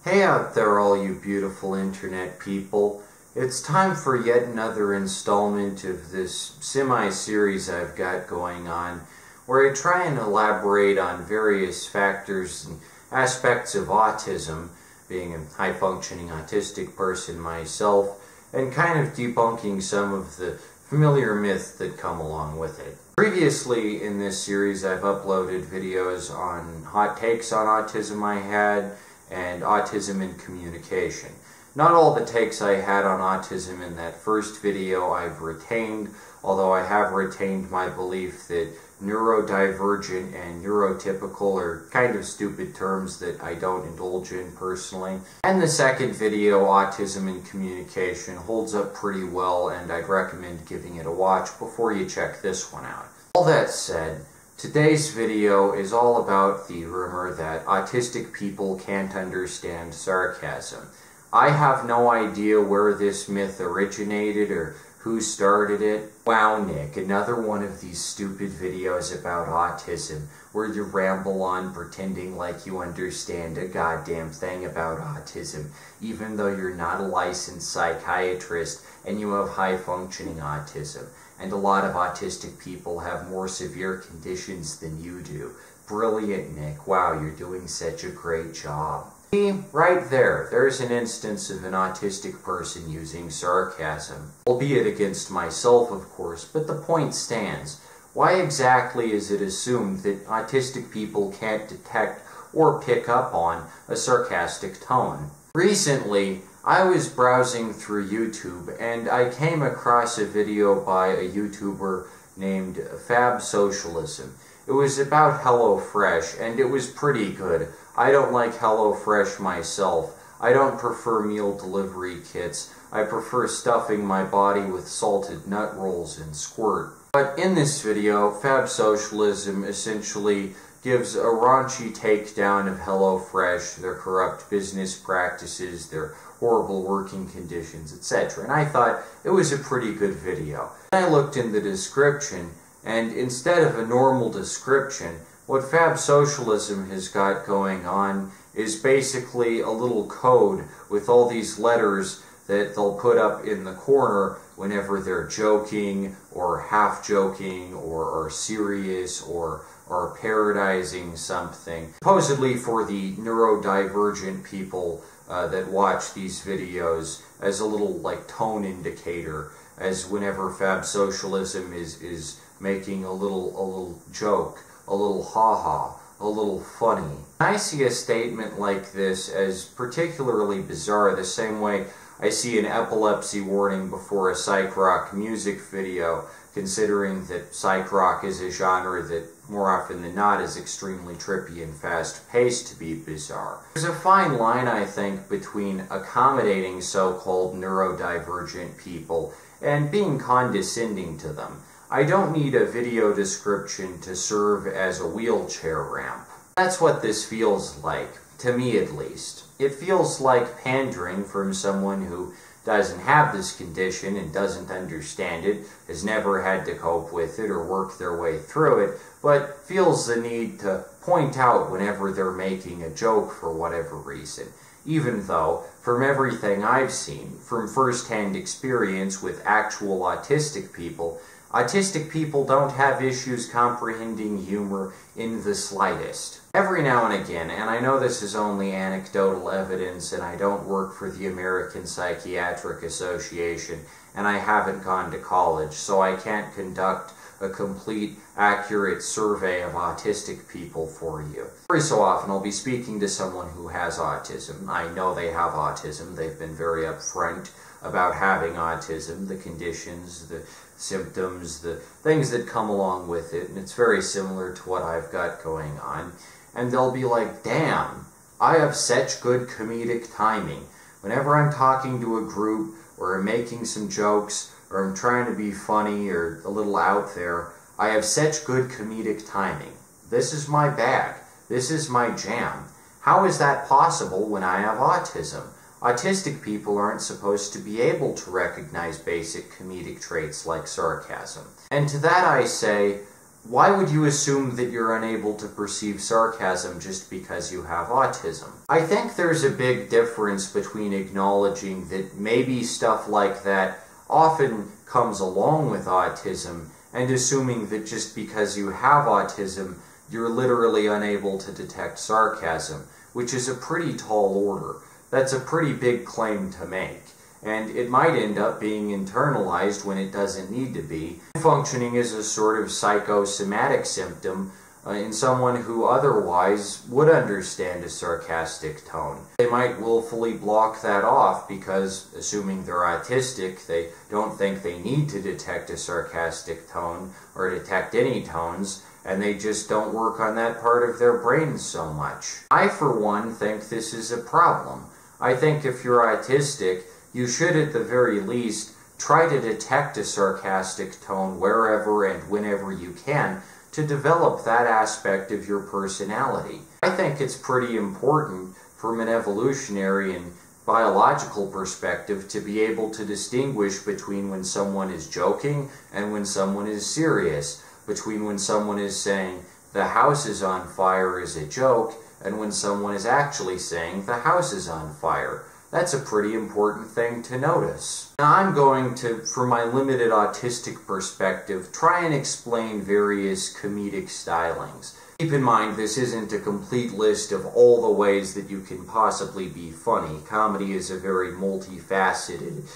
Hey out there, all you beautiful internet people. It's time for yet another installment of this semi-series I've got going on, where I try and elaborate on various factors and aspects of autism, being a high-functioning autistic person myself, and kind of debunking some of the familiar myths that come along with it. Previously in this series I've uploaded videos on hot takes on autism I had, and autism and communication. Not all the takes I had on autism in that first video I've retained, although I have retained my belief that neurodivergent and neurotypical are kind of stupid terms that I don't indulge in personally. And the second video, Autism and Communication, holds up pretty well, and I'd recommend giving it a watch before you check this one out. All that said, today's video is all about the rumor that autistic people can't understand sarcasm. I have no idea where this myth originated or who started it. Wow, Nick, another one of these stupid videos about autism where you ramble on pretending like you understand a goddamn thing about autism, even though you're not a licensed psychiatrist and you have high-functioning autism. And a lot of autistic people have more severe conditions than you do. Brilliant, Nick. Wow, you're doing such a great job. See, right there, there's an instance of an autistic person using sarcasm. Albeit against myself, of course, but the point stands. Why exactly is it assumed that autistic people can't detect or pick up on a sarcastic tone? Recently, I was browsing through YouTube and I came across a video by a YouTuber named Fab Socialism. It was about HelloFresh and it was pretty good. I don't like HelloFresh myself. I don't prefer meal delivery kits. I prefer stuffing my body with salted nut rolls and squirt. But in this video, Fab Socialism essentially gives a raunchy takedown of HelloFresh, their corrupt business practices, their horrible working conditions, etc. And I thought it was a pretty good video. I looked in the description, and instead of a normal description, what Fab Socialism has got going on is basically a little code with all these letters that they'll put up in the corner whenever they're joking, or half-joking, or are serious, or are parodizing something. Supposedly for the neurodivergent people that watch these videos as a little like tone indicator, as whenever Fab Socialism is making a little joke, a little ha-ha, a little funny. I see a statement like this as particularly bizarre, the same way I see an epilepsy warning before a psych rock music video, considering that psych rock is a genre that more often than not is extremely trippy and fast-paced to be bizarre. There's a fine line, I think, between accommodating so-called neurodivergent people and being condescending to them. I don't need a video description to serve as a wheelchair ramp. That's what this feels like, to me at least. It feels like pandering from someone who doesn't have this condition and doesn't understand it, has never had to cope with it or work their way through it, but feels the need to point out whenever they're making a joke for whatever reason. Even though, from everything I've seen, from first-hand experience with actual autistic people don't have issues comprehending humor in the slightest. Every now and again, and I know this is only anecdotal evidence and I don't work for the American Psychiatric Association and I haven't gone to college, so I can't conduct a complete, accurate survey of autistic people for you. Every so often I'll be speaking to someone who has autism. I know they have autism. They've been very upfront about having autism, the conditions, the symptoms, the things that come along with it, and it's very similar to what I've got going on. And they'll be like, damn, I have such good comedic timing. Whenever I'm talking to a group, or I'm making some jokes, or I'm trying to be funny or a little out there, I have such good comedic timing. This is my bag. This is my jam. How is that possible when I have autism? Autistic people aren't supposed to be able to recognize basic comedic traits like sarcasm. And to that I say, why would you assume that you're unable to perceive sarcasm just because you have autism? I think there's a big difference between acknowledging that maybe stuff like that often comes along with autism and assuming that just because you have autism, you're literally unable to detect sarcasm, which is a pretty tall order. That's a pretty big claim to make. And it might end up being internalized when it doesn't need to be, functioning as a sort of psychosomatic symptom in someone who otherwise would understand a sarcastic tone. They might willfully block that off because, assuming they're autistic, they don't think they need to detect a sarcastic tone or detect any tones, and they just don't work on that part of their brain so much. I, for one, think this is a problem. I think if you're autistic, you should at the very least try to detect a sarcastic tone wherever and whenever you can to develop that aspect of your personality. I think it's pretty important from an evolutionary and biological perspective to be able to distinguish between when someone is joking and when someone is serious, between when someone is saying the house is on fire as a joke and when someone is actually saying the house is on fire. That's a pretty important thing to notice. Now I'm going to, from my limited autistic perspective, try and explain various comedic stylings. Keep in mind, this isn't a complete list of all the ways that you can possibly be funny. Comedy is a very multifaceted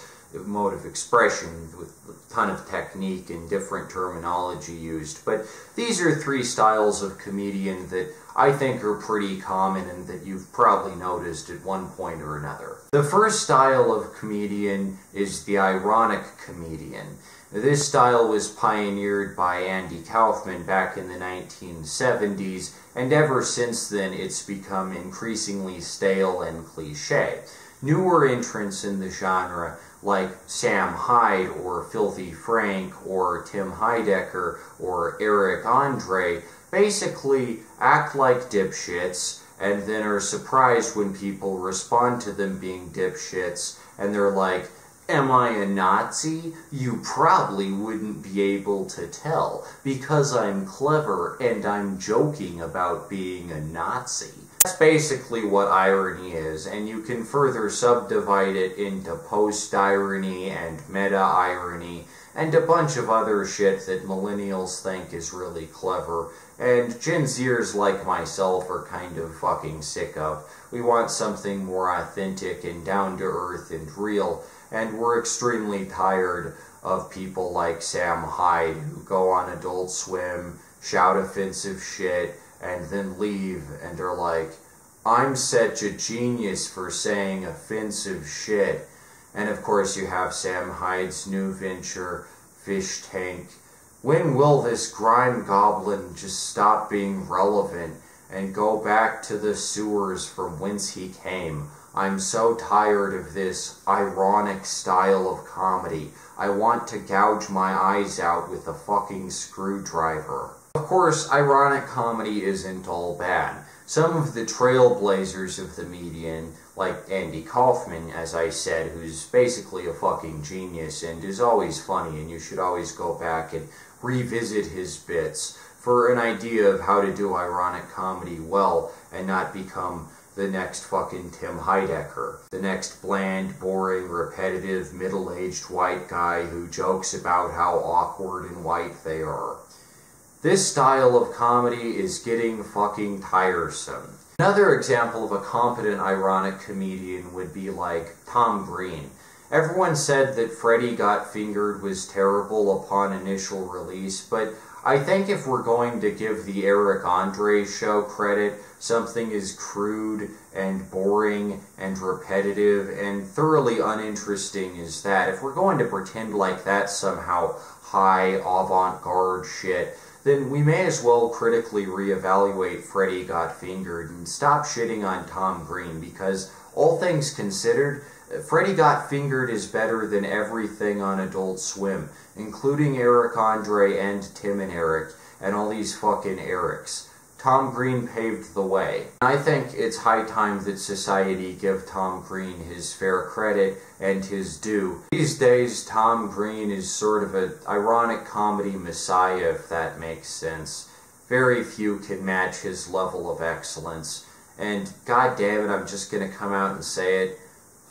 mode of expression with a ton of technique and different terminology used. But these are three styles of comedian that I think are pretty common and that you've probably noticed at one point or another. The first style of comedian is the ironic comedian. This style was pioneered by Andy Kaufman back in the 1970s, and ever since then it's become increasingly stale and cliché. Newer entrants in the genre, like Sam Hyde or Filthy Frank or Tim Heidecker or Eric Andre, basically act like dipshits and then are surprised when people respond to them being dipshits and they're like, "Am I a Nazi? You probably wouldn't be able to tell because I'm clever and I'm joking about being a Nazi." That's basically what irony is, and you can further subdivide it into post-irony and meta-irony and a bunch of other shit that millennials think is really clever, and Gen Zers like myself are kind of fucking sick of. We want something more authentic and down-to-earth and real, and we're extremely tired of people like Sam Hyde who go on Adult Swim, shout offensive shit, and then leave and are like, "I'm such a genius for saying offensive shit." And of course you have Sam Hyde's new venture, Fish Tank. When will this grime goblin just stop being relevant and go back to the sewers from whence he came? I'm so tired of this ironic style of comedy. I want to gouge my eyes out with a fucking screwdriver. Of course, ironic comedy isn't all bad. Some of the trailblazers of the medium, like Andy Kaufman, as I said, who's basically a fucking genius and is always funny, and you should always go back and revisit his bits for an idea of how to do ironic comedy well and not become the next fucking Tim Heidecker, the next bland, boring, repetitive, middle-aged white guy who jokes about how awkward and white they are. This style of comedy is getting fucking tiresome. Another example of a competent ironic comedian would be like Tom Green. Everyone said that Freddy Got Fingered was terrible upon initial release, but I think if we're going to give the Eric Andre show credit, something as crude and boring and repetitive and thoroughly uninteresting as that, if we're going to pretend like that's somehow high avant-garde shit, then we may as well critically reevaluate Freddy Got Fingered and stop shitting on Tom Green, because all things considered, Freddy Got Fingered is better than everything on Adult Swim, including Eric Andre and Tim and Eric, and all these fucking Erics. Tom Green paved the way. I think it's high time that society give Tom Green his fair credit and his due. These days, Tom Green is sort of an ironic comedy messiah, if that makes sense. Very few can match his level of excellence. And god damn it, I'm just gonna come out and say it,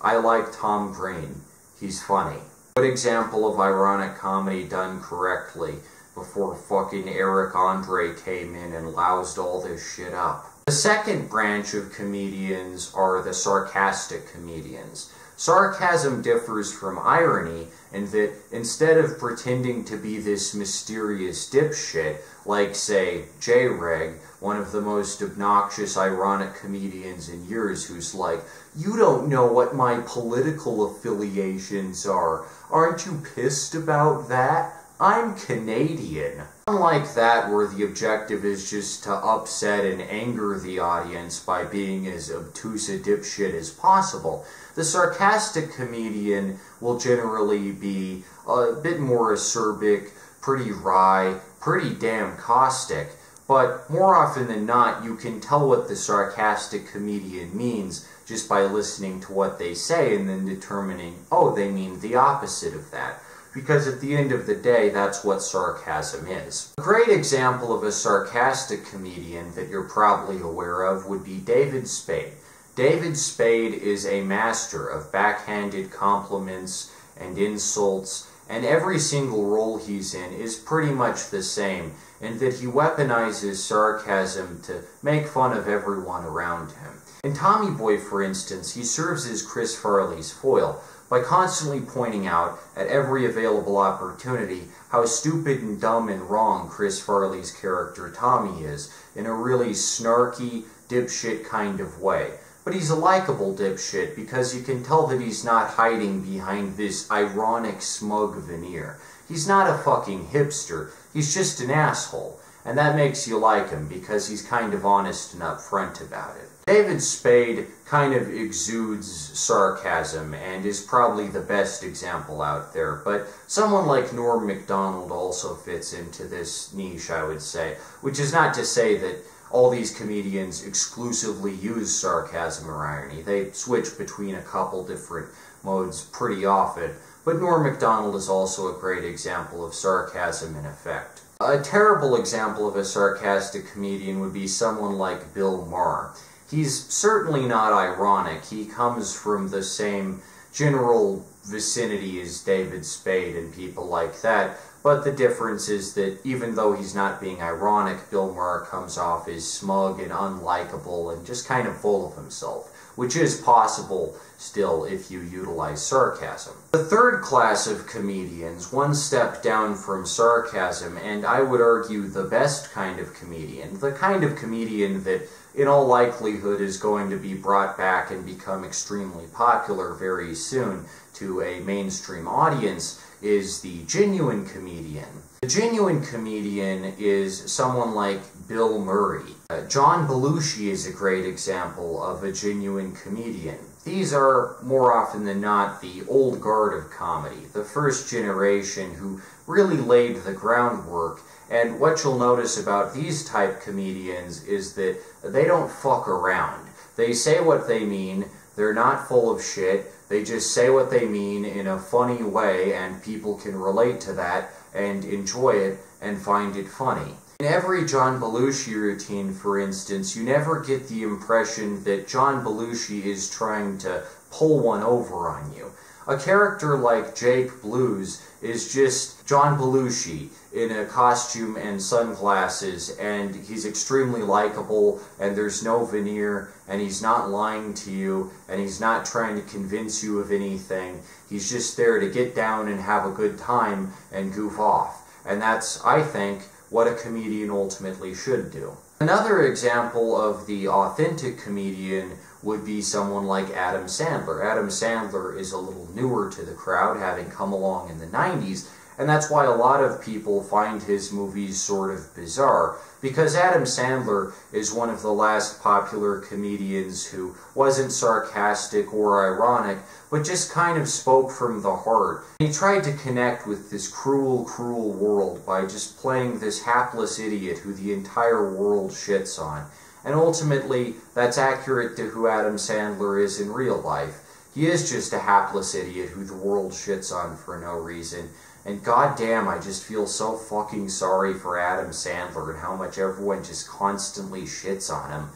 I like Tom Green. He's funny. Good example of ironic comedy done correctly before fucking Eric Andre came in and loused all this shit up. The second branch of comedians are the sarcastic comedians. Sarcasm differs from irony in that instead of pretending to be this mysterious dipshit, like, say, J-Reg, one of the most obnoxious ironic comedians in years, who's like, "You don't know what my political affiliations are. Aren't you pissed about that? I'm Canadian." Unlike that, where the objective is just to upset and anger the audience by being as obtuse a dipshit as possible, the sarcastic comedian will generally be a bit more acerbic, pretty wry, pretty damn caustic, but more often than not, you can tell what the sarcastic comedian means just by listening to what they say and then determining, oh, they mean the opposite of that. Because at the end of the day, that's what sarcasm is. A great example of a sarcastic comedian that you're probably aware of would be David Spade. David Spade is a master of backhanded compliments and insults, and every single role he's in is pretty much the same, in that he weaponizes sarcasm to make fun of everyone around him. In Tommy Boy, for instance, he serves as Chris Farley's foil by constantly pointing out at every available opportunity how stupid and dumb and wrong Chris Farley's character Tommy is, in a really snarky, dipshit kind of way. But he's a likable dipshit because you can tell that he's not hiding behind this ironic, smug veneer. He's not a fucking hipster, he's just an asshole. And that makes you like him because he's kind of honest and upfront about it. David Spade kind of exudes sarcasm and is probably the best example out there, but someone like Norm Macdonald also fits into this niche, I would say, which is not to say that all these comedians exclusively use sarcasm or irony. They switch between a couple different modes pretty often, but Norm Macdonald is also a great example of sarcasm in effect. A terrible example of a sarcastic comedian would be someone like Bill Maher. He's certainly not ironic. He comes from the same general vicinity as David Spade and people like that, but the difference is that even though he's not being ironic, Bill Maher comes off as smug and unlikable and just kind of full of himself, which is possible still if you utilize sarcasm. The third class of comedians, one step down from sarcasm, and I would argue the best kind of comedian, the kind of comedian that in all likelihood is going to be brought back and become extremely popular very soon to a mainstream audience, is the genuine comedian. The genuine comedian is someone like Bill Murray. John Belushi is a great example of a genuine comedian. These are, more often than not, the old guard of comedy, the first generation who really laid the groundwork. And what you'll notice about these type comedians is that they don't fuck around. They say what they mean, they're not full of shit, they just say what they mean in a funny way, and people can relate to that and enjoy it and find it funny. In every John Belushi routine, for instance, you never get the impression that John Belushi is trying to pull one over on you. A character like Jake Blues is just John Belushi in a costume and sunglasses, and he's extremely likable, and there's no veneer, and he's not lying to you, and he's not trying to convince you of anything. He's just there to get down and have a good time and goof off. And that's, I think, what a comedian ultimately should do. Another example of the authentic comedian would be someone like Adam Sandler. Adam Sandler is a little newer to the crowd, having come along in the 90s, And that's why a lot of people find his movies sort of bizarre, because Adam Sandler is one of the last popular comedians who wasn't sarcastic or ironic, but just kind of spoke from the heart. He tried to connect with this cruel, cruel world by just playing this hapless idiot who the entire world shits on. And ultimately, that's accurate to who Adam Sandler is in real life. He is just a hapless idiot who the world shits on for no reason. And goddamn, I just feel so fucking sorry for Adam Sandler and how much everyone just constantly shits on him.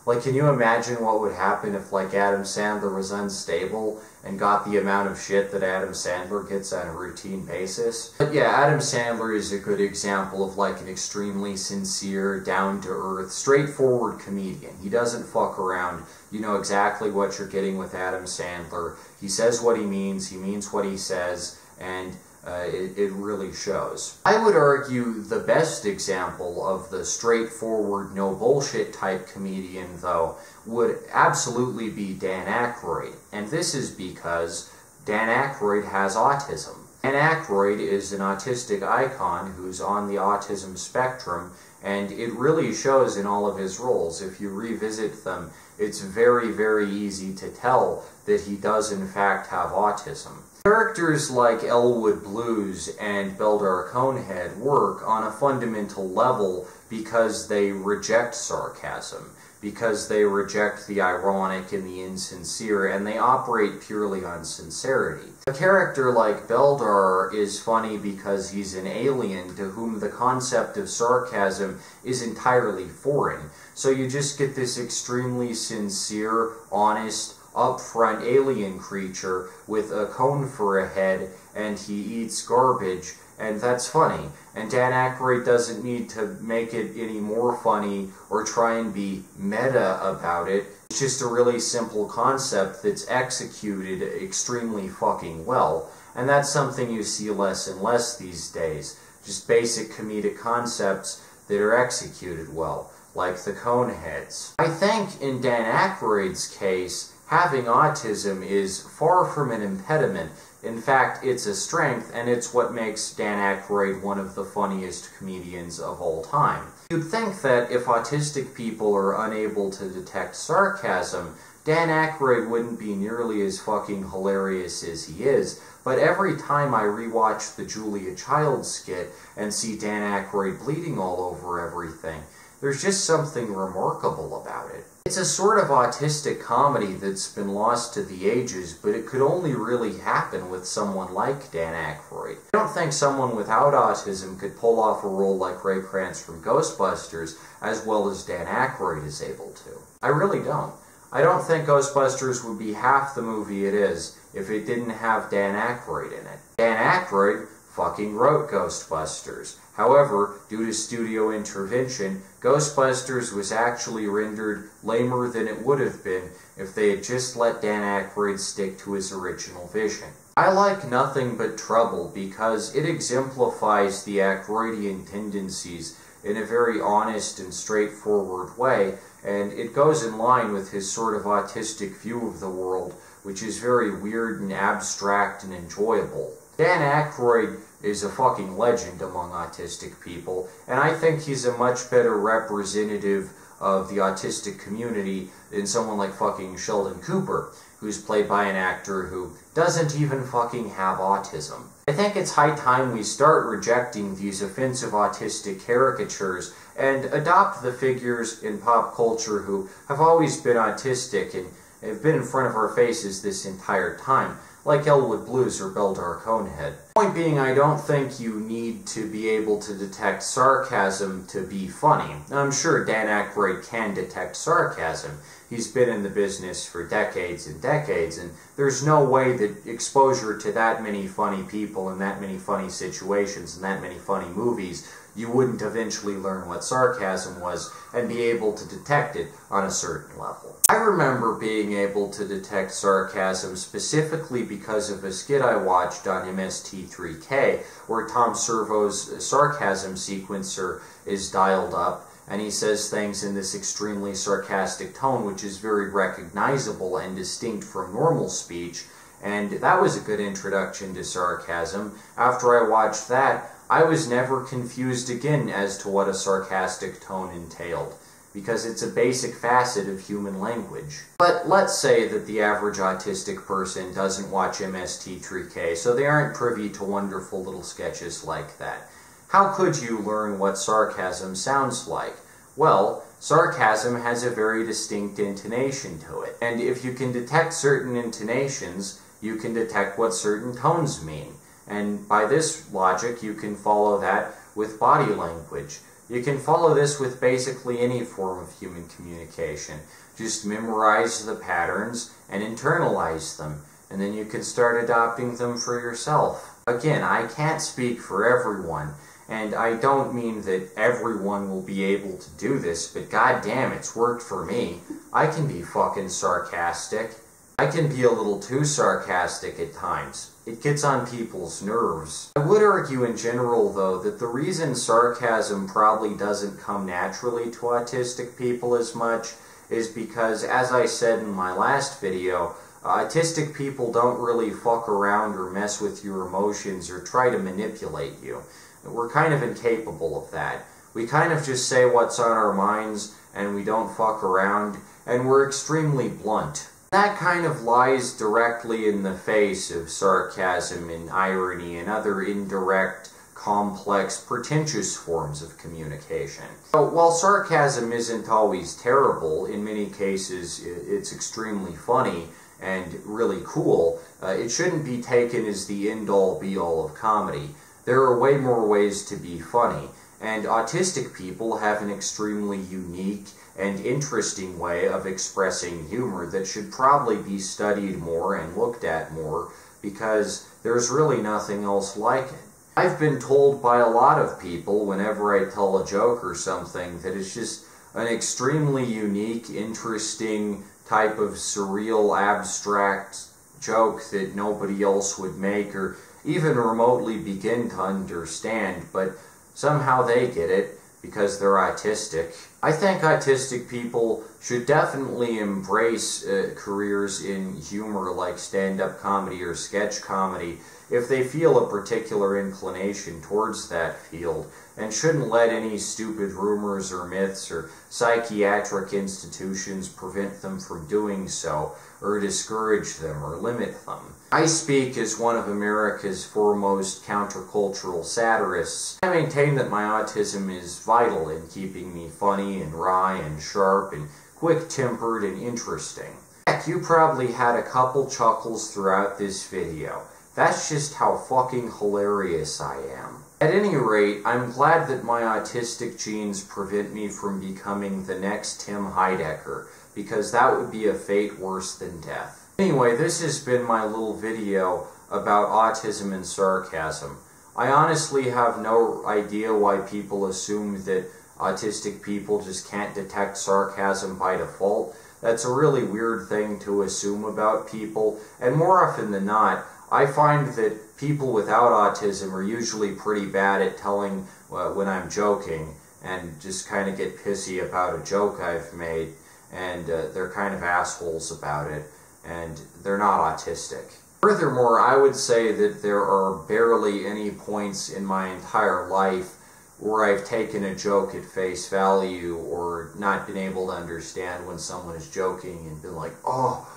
Like, can you imagine what would happen if, like, Adam Sandler was unstable and got the amount of shit that Adam Sandler gets on a routine basis? But yeah, Adam Sandler is a good example of, like, an extremely sincere, down-to-earth, straightforward comedian. He doesn't fuck around. You know exactly what you're getting with Adam Sandler. He says what he means what he says, and it really shows. I would argue the best example of the straightforward, no bullshit type comedian, though, would absolutely be Dan Aykroyd. And this is because Dan Aykroyd has autism. Dan Aykroyd is an autistic icon who's on the autism spectrum, and it really shows in all of his roles. If you revisit them, it's very, very easy to tell that he does in fact have autism. Characters like Elwood Blues and Beldar Conehead work on a fundamental level because they reject sarcasm, because they reject the ironic and the insincere, and they operate purely on sincerity. A character like Beldar is funny because he's an alien to whom the concept of sarcasm is entirely foreign. So you just get this extremely sincere, honest, upfront alien creature with a cone for a head, and he eats garbage, and that's funny. And Dan Aykroyd doesn't need to make it any more funny or try and be meta about it. It's just a really simple concept that's executed extremely fucking well, and that's something you see less and less these days. Just basic comedic concepts that are executed well, like the cone heads. I think in Dan Aykroyd's case, having autism is far from an impediment. In fact, it's a strength, and it's what makes Dan Aykroyd one of the funniest comedians of all time. You'd think that if autistic people are unable to detect sarcasm, Dan Aykroyd wouldn't be nearly as fucking hilarious as he is, but every time I rewatch the Julia Childs skit and see Dan Aykroyd bleeding all over everything, there's just something remarkable about it. It's a sort of autistic comedy that's been lost to the ages, but it could only really happen with someone like Dan Aykroyd. I don't think someone without autism could pull off a role like Ray Krantz from Ghostbusters as well as Dan Aykroyd is able to. I really don't. I don't think Ghostbusters would be half the movie it is if it didn't have Dan Aykroyd in it. Dan Aykroyd fucking wrote Ghostbusters. However, due to studio intervention, Ghostbusters was actually rendered lamer than it would have been if they had just let Dan Aykroyd stick to his original vision. I like Nothing But Trouble because it exemplifies the Aykroydian tendencies in a very honest and straightforward way, and it goes in line with his sort of autistic view of the world, which is very weird and abstract and enjoyable. Dan Aykroyd is a fucking legend among autistic people, and I think he's a much better representative of the autistic community than someone like fucking Sheldon Cooper, who's played by an actor who doesn't even fucking have autism. I think it's high time we start rejecting these offensive autistic caricatures and adopt the figures in pop culture who have always been autistic and have been in front of our faces this entire time, like Elwood Blues or Beldar Conehead. Point being, I don't think you need to be able to detect sarcasm to be funny. I'm sure Dan Aykroyd can detect sarcasm. He's been in the business for decades and decades, and there's no way that exposure to that many funny people and that many funny situations and that many funny movies, you wouldn't eventually learn what sarcasm was and be able to detect it on a certain level. I remember being able to detect sarcasm specifically because of a skit I watched on MST3K where Tom Servo's sarcasm sequencer is dialed up and he says things in this extremely sarcastic tone which is very recognizable and distinct from normal speech, and that was a good introduction to sarcasm. After I watched that, I was never confused again as to what a sarcastic tone entailed, because it's a basic facet of human language. But let's say that the average autistic person doesn't watch MST3K, so they aren't privy to wonderful little sketches like that. How could you learn what sarcasm sounds like? Well, sarcasm has a very distinct intonation to it, and if you can detect certain intonations, you can detect what certain tones mean. And by this logic, you can follow that with body language. You can follow this with basically any form of human communication. Just memorize the patterns and internalize them, and then you can start adopting them for yourself. Again, I can't speak for everyone, and I don't mean that everyone will be able to do this, but goddamn, it's worked for me. I can be fucking sarcastic. I can be a little too sarcastic at times. It gets on people's nerves. I would argue in general, though, that the reason sarcasm probably doesn't come naturally to autistic people as much is because, as I said in my last video, autistic people don't really fuck around or mess with your emotions or try to manipulate you. We're kind of incapable of that. We kind of just say what's on our minds, and we don't fuck around, and we're extremely blunt. That kind of lies directly in the face of sarcasm and irony and other indirect, complex, pretentious forms of communication. So, while sarcasm isn't always terrible, in many cases it's extremely funny and really cool, it shouldn't be taken as the end-all be-all of comedy. There are way more ways to be funny, and autistic people have an extremely unique and interesting way of expressing humor that should probably be studied more and looked at more, because there's really nothing else like it. I've been told by a lot of people whenever I tell a joke or something that it's just an extremely unique, interesting type of surreal, abstract joke that nobody else would make or even remotely begin to understand, but somehow they get it because they're autistic. I think autistic people should definitely embrace careers in humor like stand-up comedy or sketch comedy if they feel a particular inclination towards that field, and shouldn't let any stupid rumors or myths or psychiatric institutions prevent them from doing so, or discourage them or limit them. I speak as one of America's foremost countercultural satirists. I maintain that my autism is vital in keeping me funny and wry and sharp and quick-tempered and interesting. Heck, you probably had a couple chuckles throughout this video. That's just how fucking hilarious I am. At any rate, I'm glad that my autistic genes prevent me from becoming the next Tim Heidecker, because that would be a fate worse than death. Anyway, this has been my little video about autism and sarcasm. I honestly have no idea why people assume that autistic people just can't detect sarcasm by default. That's a really weird thing to assume about people, and more often than not, I find that people without autism are usually pretty bad at telling when I'm joking, and just kind of get pissy about a joke I've made, and they're kind of assholes about it, and they're not autistic. Furthermore, I would say that there are barely any points in my entire life where I've taken a joke at face value or not been able to understand when someone is joking and been like, oh,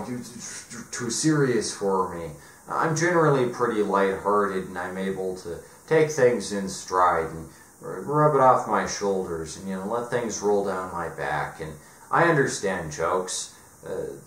you're too serious for me. I'm generally pretty lighthearted, and I'm able to take things in stride and rub it off my shoulders and, let things roll down my back. And I understand jokes.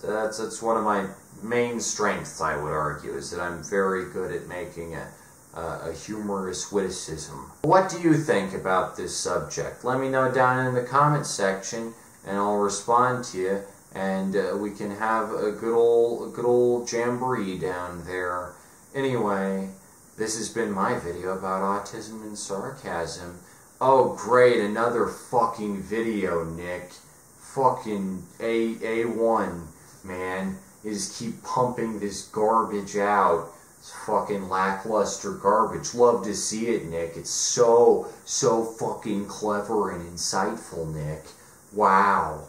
That's one of my main strengths, I would argue, is that I'm very good at making a humorous witticism. What do you think about this subject? Let me know down in the comments section, and I'll respond to you. And we can have a good old jamboree down there. Anyway, this has been my video about autism and sarcasm. Oh great, another fucking video, Nick. Fucking A1, man. You just keep pumping this garbage out. It's fucking lackluster garbage. Love to see it, Nick. It's so fucking clever and insightful, Nick. Wow.